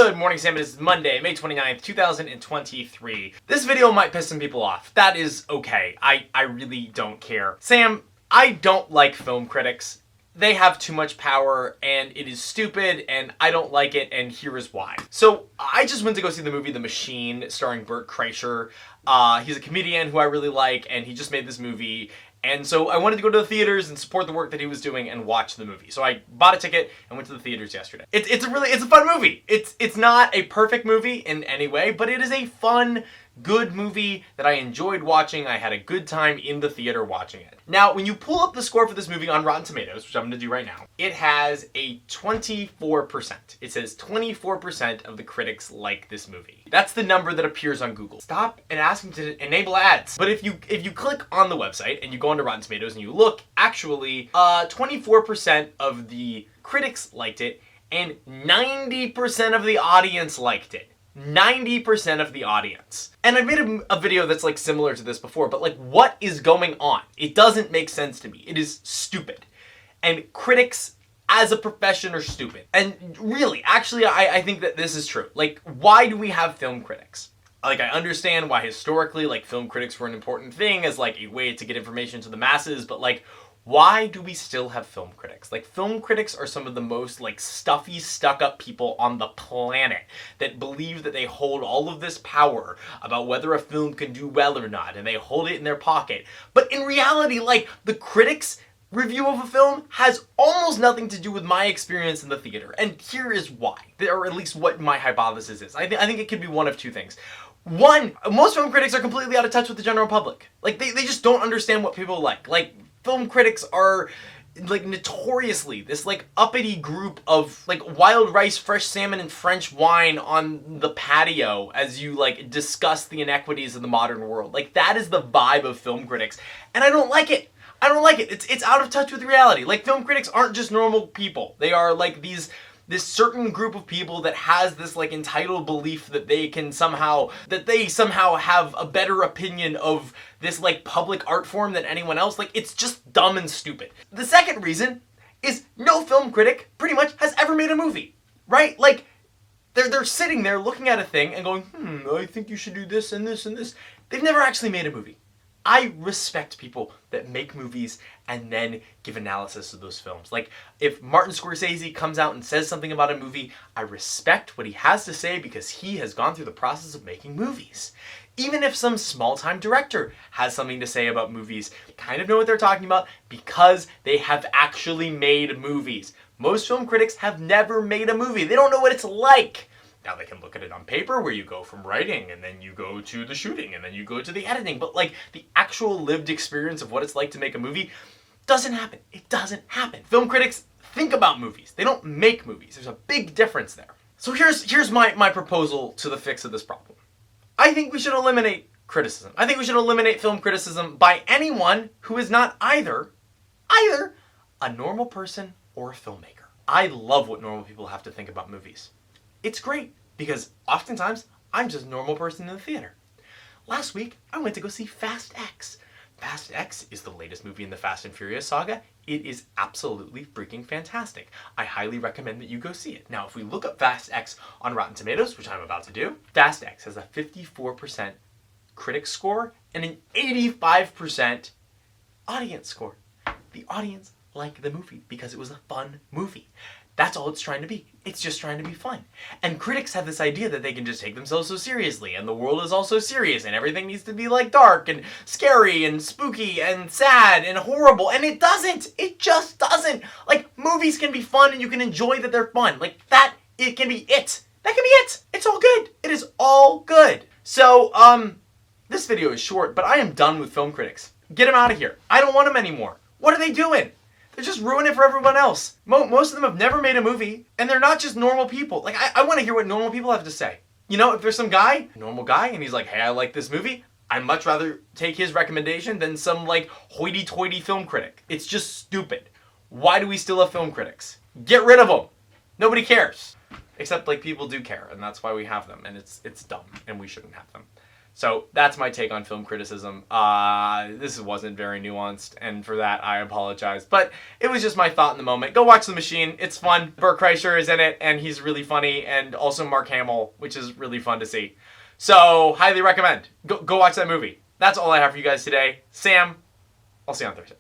Good morning, Sam. It is Monday, May 29th, 2023. This video might piss some people off. That is okay. I really don't care. Sam, I don't like film critics. They have too much power, and it is stupid, and I don't like it, and here is why. So, I just went to go see the movie The Machine, starring Bert Kreischer. He's a comedian who I really like, and he just made this movie. And so I wanted to go to the theaters and support the work that he was doing and watch the movie. So I bought a ticket and went to the theaters yesterday. It's a fun movie. It's not a perfect movie in any way, but it is a fun, good movie that I enjoyed watching. I had a good time in the theater watching it. Now, when you pull up the score for this movie on Rotten Tomatoes, which I'm going to do right now, it has a 24%. It says 24% of the critics like this movie. That's the number that appears on Google. Stop and ask them to enable ads. But if you click on the website and you go onto Rotten Tomatoes and you look, actually, 24% of the critics liked it and 90% of the audience liked it. 90% of the audience. And I've made a video that's like similar to this before, but like, what is going on? It doesn't make sense to me. It is stupid. And critics as a profession are stupid. And really, actually, I think that this is true. Like, why do we have film critics? Like, I understand why historically, like, film critics were an important thing as like a way to get information to the masses, but like, why do we still have film critics? Like, film critics are some of the most, like, stuffy, stuck-up people on the planet that believe that they hold all of this power about whether a film can do well or not, and they hold it in their pocket. But in reality, like, the critics' review of a film has almost nothing to do with my experience in the theater. And here is why, or at least what my hypothesis is. I think it could be one of two things. One, most film critics are completely out of touch with the general public. Like, they just don't understand what people like. Like, film critics are, like, notoriously this, like, uppity group of, like, wild rice, fresh salmon, and French wine on the patio as you, like, discuss the inequities of the modern world. Like, that is the vibe of film critics, and I don't like it. I don't like it. It's out of touch with reality. Like, film critics aren't just normal people. They are, like, this certain group of people that has this, like, entitled belief that they somehow have a better opinion of this, like, public art form than anyone else. Like, it's just dumb and stupid. The second reason is no film critic pretty much has ever made a movie, right? Like, they're sitting there looking at a thing and going, I think you should do this and this and this. They've never actually made a movie. I respect people that make movies and then give analysis of those films. Like, if Martin Scorsese comes out and says something about a movie, I respect what he has to say because he has gone through the process of making movies. Even if some small-time director has something to say about movies, they kind of know what they're talking about because they have actually made movies. Most film critics have never made a movie. They don't know what it's like. Now, they can look at it on paper where you go from writing and then you go to the shooting and then you go to the editing. But like, the actual lived experience of what it's like to make a movie doesn't happen. It doesn't happen. Film critics think about movies. They don't make movies. There's a big difference there. So here's my proposal to the fix of this problem. I think we should eliminate criticism. I think we should eliminate film criticism by anyone who is not either a normal person or a filmmaker. I love what normal people have to think about movies. It's great, because oftentimes, I'm just a normal person in the theater. Last week, I went to go see Fast X. Fast X is the latest movie in the Fast and Furious saga. It is absolutely freaking fantastic. I highly recommend that you go see it. Now, if we look up Fast X on Rotten Tomatoes, which I'm about to do, Fast X has a 54% critic score and an 85% audience score. The audience liked the movie because it was a fun movie. That's all it's trying to be. It's just trying to be fun. And critics have this idea that they can just take themselves so seriously, and the world is all so serious, and everything needs to be like dark and scary and spooky and sad and horrible, and it doesn't. It just doesn't. Like, movies can be fun and you can enjoy that they're fun. Like, it can be it. That can be it. It's all good. It is all good. So, this video is short, but I am done with film critics. Get them out of here. I don't want them anymore. What are they doing? They're just ruining it for everyone else. Most of them have never made a movie, and they're not just normal people. Like, I want to hear what normal people have to say. You know, if there's some guy, a normal guy, and he's like, hey, I like this movie, I'd much rather take his recommendation than some, like, hoity-toity film critic. It's just stupid. Why do we still have film critics? Get rid of them. Nobody cares. Except, like, people do care, and that's why we have them, and it's dumb, and we shouldn't have them. So that's my take on film criticism. This wasn't very nuanced, and for that I apologize. But it was just my thought in the moment. Go watch The Machine. It's fun. Burt Kreischer is in it, and he's really funny, and also Mark Hamill, which is really fun to see. So highly recommend. Go watch that movie. That's all I have for you guys today. Sam, I'll see you on Thursday.